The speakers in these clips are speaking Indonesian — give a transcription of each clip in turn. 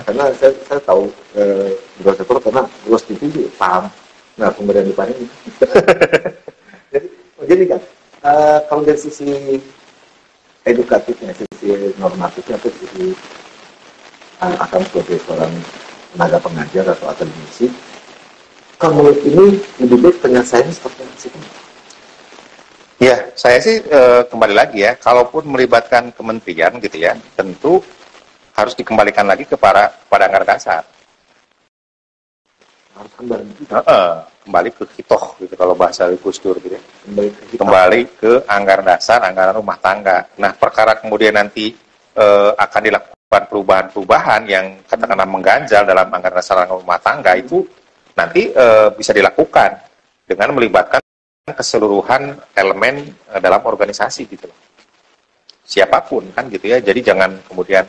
karena saya tahu Bro Sepro karena Bro TV paham. Nah, pemberian upah ini. jadi kan, kalau dari sisi edukatifnya, sisi normatifnya, atau sisi akan sebagai seorang tenaga pengajar atau akademisi, kalau menurut ini lebih baik penyelesaiannya seperti apa sih? Ya, saya sih kembali lagi ya, kalaupun melibatkan kementerian gitu ya, tentu harus dikembalikan lagi pada anggaran dasar. Harus kembali ke hitoh gitu kalau bahasa Gus Dur gitu ya. Kembali ke anggaran dasar, anggaran rumah tangga. Nah, perkara kemudian nanti akan dilakukan perubahan-perubahan yang katakanlah mengganjal dalam anggaran dasar rumah tangga itu nanti bisa dilakukan dengan melibatkan keseluruhan elemen dalam organisasi gitu loh. Siapapun kan gitu ya. Jadi jangan kemudian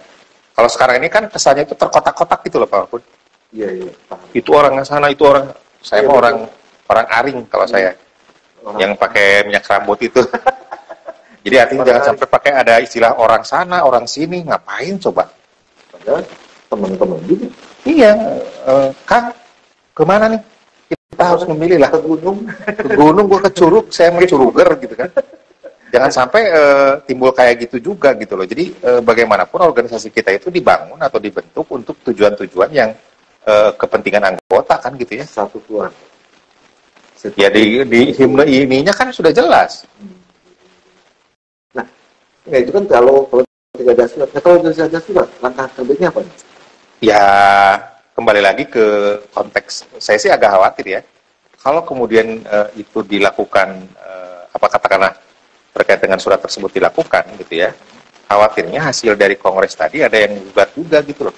kalau sekarang ini kan kesannya itu terkotak-kotak gitu loh Pak Mahfud. Iya. Itu orang yang sana, itu orang saya mau orang aring kalau saya yang pakai minyak rambut itu. Jadi artinya jangan sampai pakai ada istilah orang sana, orang sini, ngapain coba? Padahal teman-teman juga. Iya, Kang, kemana nih? Kita harus memilih lah. Ke gunung, gua ke curug, saya mau curuger gitu kan. Jangan sampai timbul kayak gitu juga gitu loh. Jadi bagaimanapun organisasi kita itu dibangun atau dibentuk untuk tujuan-tujuan yang kepentingan anggota kan gitu ya. Satu keluarga. Ya di himne ininya kan sudah jelas. Nah, ya itu kan kalau tidak ada surat. Nah, kalau tidak ada surat, langkah terbaiknya apa? Ya kembali lagi ke konteks. Saya sih agak khawatir ya. Kalau kemudian itu dilakukan katakanlah terkait dengan surat tersebut dilakukan gitu ya. Khawatirnya hasil dari kongres tadi ada yang gugat juga gitu loh.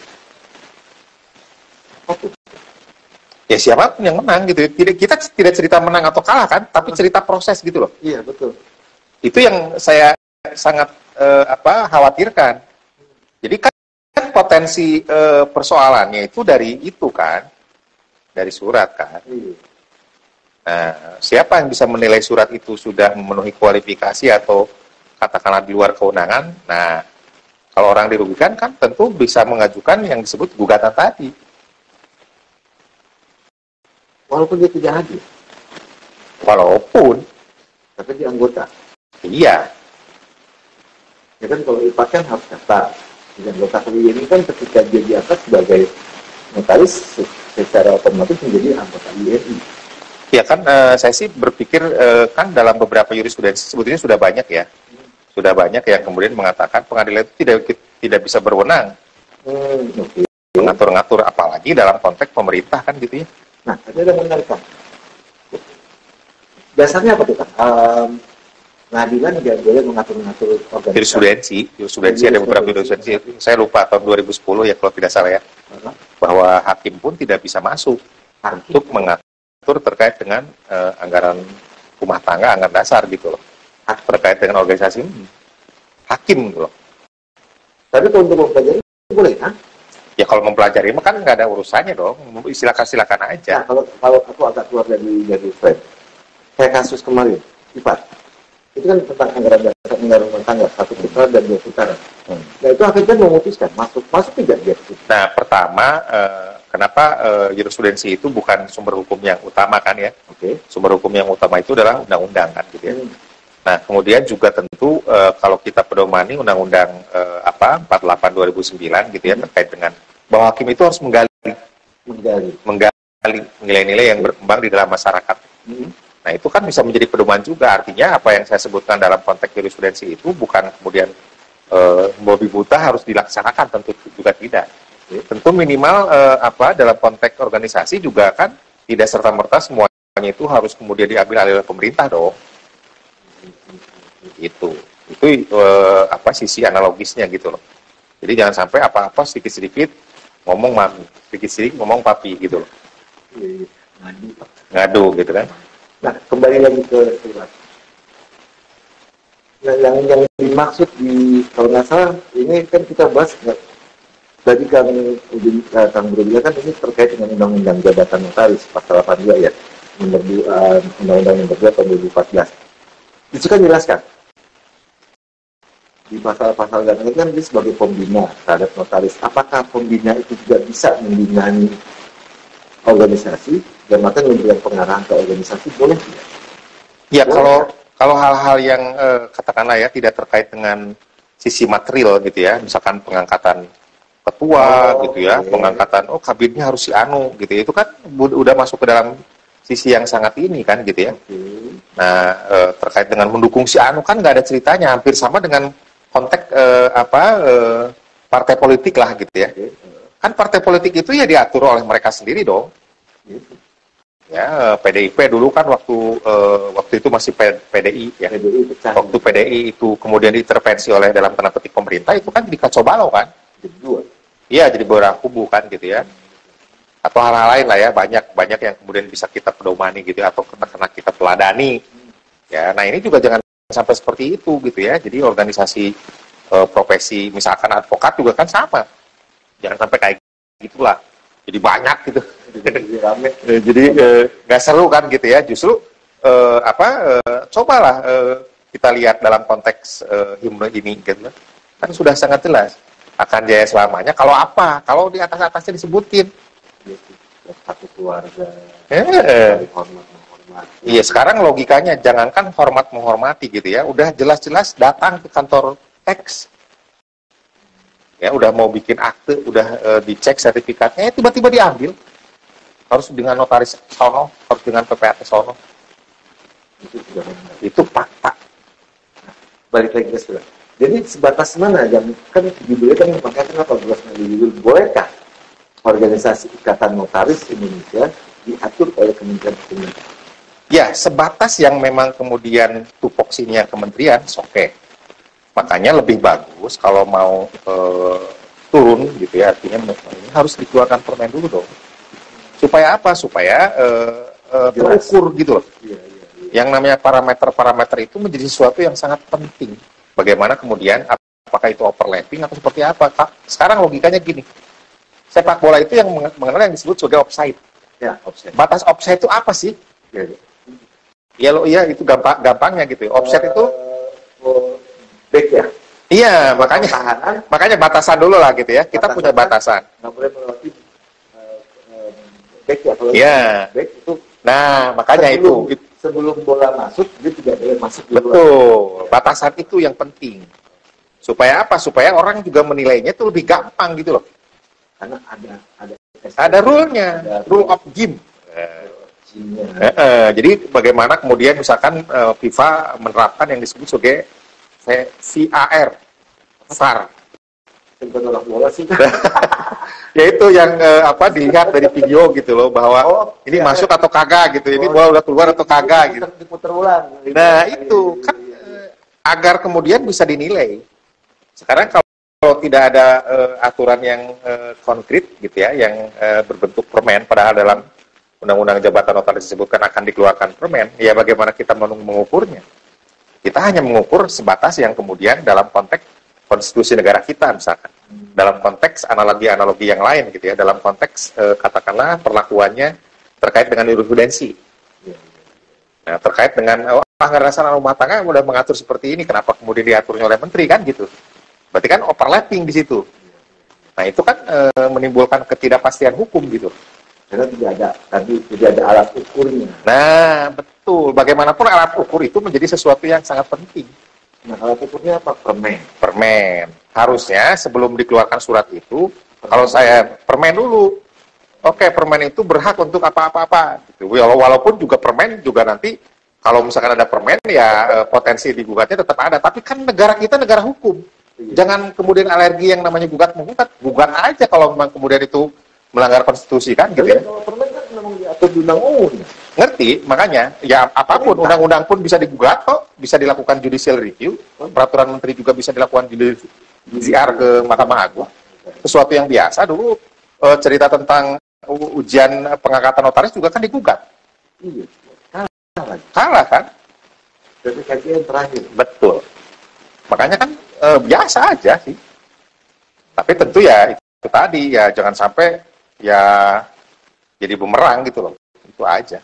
Ya siapapun yang menang gitu. Kita tidak cerita menang atau kalah kan, tapi cerita proses gitu loh. Iya, betul. Itu yang saya sangat khawatirkan. Jadi kan potensi persoalannya itu dari itu kan, dari surat kan. Iya. Nah, siapa yang bisa menilai surat itu sudah memenuhi kualifikasi atau katakanlah di luar kewenangan? Nah, kalau orang dirugikan kan tentu bisa mengajukan yang disebut gugatan tadi. Walaupun dia tidak hadir. Walaupun. Tapi dia anggota. Iya. Ya kan kalau IPA kan harus daftar. Dan anggota ini kan ketika dia diangkat sebagai notaris secara otomatis menjadi anggota INI. Ya kan saya sih berpikir kan dalam beberapa jurisprudensi sebetulnya sudah banyak ya. Sudah banyak yang kemudian mengatakan pengadilan itu tidak bisa berwenang. Okay. Mengatur-ngatur apalagi dalam konteks pemerintah kan gitu ya. Nah, ada yang menarik kan. Dasarnya apa tuh kan? Pengadilan tidak boleh mengatur-ngatur organisasi. Jurisprudensi ada beberapa jurisprudensi. Saya lupa tahun 2010 ya kalau tidak salah ya. Bahwa hakim pun tidak bisa masuk untuk mengatur terkait dengan anggaran rumah tangga, anggaran dasar gitu loh. Terkait dengan organisasi hakim gitu loh. Tapi kalau untuk mempelajari boleh kan? Ya kalau mempelajari mah kan nggak ada urusannya dong, silakan aja. Nah, kalau aku agak keluar dari frame, kayak kasus kemarin, IPAT, itu kan tentang anggaran dasar, anggaran rumah tangga, 1 putaran dan 2 putaran. Nah itu akhirnya memutuskan masuk tidak dia? Nah pertama, kenapa jurisprudensi itu bukan sumber hukum yang utama kan ya? Okay. Sumber hukum yang utama itu adalah undang-undang kan gitu ya. Nah kemudian juga tentu kalau kita pedomani undang-undang 48 2009 gitu ya terkait dengan bahwa hakim itu harus menggali nilai-nilai yang berkembang di dalam masyarakat. Nah itu kan bisa menjadi pedoman juga, artinya apa yang saya sebutkan dalam konteks jurisprudensi itu bukan kemudian babi buta harus dilaksanakan, tentu juga tidak. Tentu minimal dalam konteks organisasi juga kan tidak serta-merta semuanya itu harus kemudian diambil alih oleh pemerintah dong. Itu sisi analogisnya gitu loh. Jadi jangan sampai apa-apa sedikit-sedikit ngomong mami, sedikit-sedikit ngomong papi gitu loh. Ngadu gitu kan. Nah, kembali lagi ke surat. Nah, yang dimaksud kalau nggak salah, ini kan kita bahas, tadi Kang Bro bilang kan ini terkait dengan Undang-Undang Jabatan Notaris, pasal 82 ya, Undang-Undang nomor 2 tahun 2014. Itu kan jelaskan di pasal-pasal ganti kan dia sebagai pembina terhadap notaris. Apakah pembina itu juga bisa membinani organisasi dan bahkan memberikan pengarahan ke organisasi, boleh tidak? Ya, kalau hal-hal yang katakanlah ya tidak terkait dengan sisi material gitu ya, misalkan pengangkatan ketua gitu ya, pengangkatan kabinetnya harus si anu gitu ya, itu kan udah masuk ke dalam sisi yang sangat ini kan gitu ya. Nah, terkait dengan mendukung si anu kan nggak ada ceritanya, hampir sama dengan konteks partai politik lah gitu ya. Kan partai politik itu ya diatur oleh mereka sendiri dong. Ya, PDIP dulu kan waktu itu masih PDI ya. Waktu PDI itu kemudian diintervensi oleh dalam tanda petik pemerintah, itu kan dikacau balau kan. Iya, jadi beberapa kubu kan gitu ya. Atau hal-hal lain lah ya, banyak yang kemudian bisa kita pedomani gitu ya, atau kena kita teladani. Ya, nah ini juga jangan sampai seperti itu gitu ya. Jadi organisasi profesi misalkan advokat juga kan sama. Jangan sampai kayak gitulah. Jadi banyak gitu. Jadi nggak seru kan gitu ya. Justru cobalah kita lihat dalam konteks himne ini gitu. Kan sudah sangat jelas akan jaya selamanya. Kalau apa? Kalau di atas-atasnya disebutin. Satu keluarga. Hormat. Iya, sekarang logikanya jangankan hormat menghormati gitu ya, udah jelas-jelas datang ke kantor teks, ya udah mau bikin akte, udah dicek sertifikatnya, tiba-tiba diambil, harus dengan notaris sono, harus dengan PPAT sono, itu fakta. Balik lagi ke surat. Jadi sebatas mana yang kan judulnya kan makanya kenapa 12 judul, bolehkah organisasi Ikatan Notaris Indonesia diatur oleh Kementerian Hukum? Ya, sebatas yang memang kemudian tupoksinya kementerian, oke. Makanya lebih bagus kalau mau turun gitu ya, artinya ini harus dikeluarkan permen dulu dong. Supaya apa? Supaya terukur gitu loh. Yang namanya parameter-parameter itu menjadi sesuatu yang sangat penting. Bagaimana kemudian, apakah itu overlapping atau seperti apa? Sekarang logikanya gini, sepak bola itu yang mengenal yang disebut sebagai offside. Ya, offside. Batas offside itu apa sih? Ya, itu gampangnya gitu. Offset itu back ya. Iya, makanya batasan dulu lah gitu ya. Kita punya batasan. Nggak boleh melewati back ya. Kalau back itu. Nah, makanya sebelum bola masuk dia tidak boleh masuk dulu. Betul. Batasan itu yang penting. Supaya apa? Supaya orang juga menilainya itu lebih gampang gitu loh. Karena ada rule-nya, rule of game. Jadi bagaimana kemudian misalkan FIFA menerapkan yang disebut sebagai VAR, VAR. Tolak bola sih. Yaitu yang dilihat dari video gitu loh, bahwa ini masuk atau kagak gitu, ini bola udah keluar atau kagak gitu. Diputar ulang. Nah itu kan agar kemudian bisa dinilai. Sekarang kalau tidak ada aturan yang konkret gitu ya, yang berbentuk permen, padahal dalam Undang-Undang Jabatan Notaris disebutkan akan dikeluarkan permen, ya bagaimana kita mengukurnya? Kita hanya mengukur sebatas yang kemudian dalam konteks konstitusi negara kita misalkan, dalam konteks analogi-analogi yang lain gitu ya, dalam konteks katakanlah perlakuannya terkait dengan jurisprudensi. Nah, terkait dengan anggaran dasar rumah tangga udah mengatur seperti ini, kenapa kemudian diaturnya oleh menteri kan gitu? Berarti kan overlapping di situ. Nah, itu kan menimbulkan ketidakpastian hukum gitu. Karena tidak ada alat ukurnya. Nah, betul. Bagaimanapun alat ukur itu menjadi sesuatu yang sangat penting. Nah, alat ukurnya apa? Permen. Harusnya sebelum dikeluarkan surat itu, kalau saya permen dulu. Oke, permen itu berhak untuk apa-apa. Gitu. Walaupun juga permen juga nanti, kalau misalkan ada permen, ya potensi digugatnya tetap ada. Tapi kan negara kita negara hukum. Jangan kemudian alergi yang namanya gugat-menggugat. Gugat aja kalau memang kemudian itu melanggar konstitusi kan gitu ya. Kalau permen kan memang diatur di undang-undang. Ngerti, makanya ya apapun undang-undang pun bisa digugat kok, bisa dilakukan judicial review, peraturan menteri juga bisa dilakukan judicial ke Mahkamah Agung. Sesuatu yang biasa dulu cerita tentang ujian pengangkatan notaris juga kan digugat. Iya. Kalah kan? Jadi kajian terakhir. Betul. Makanya kan biasa aja sih. Tapi tentu ya itu tadi ya jangan sampai ya jadi bumerang gitu loh, itu aja.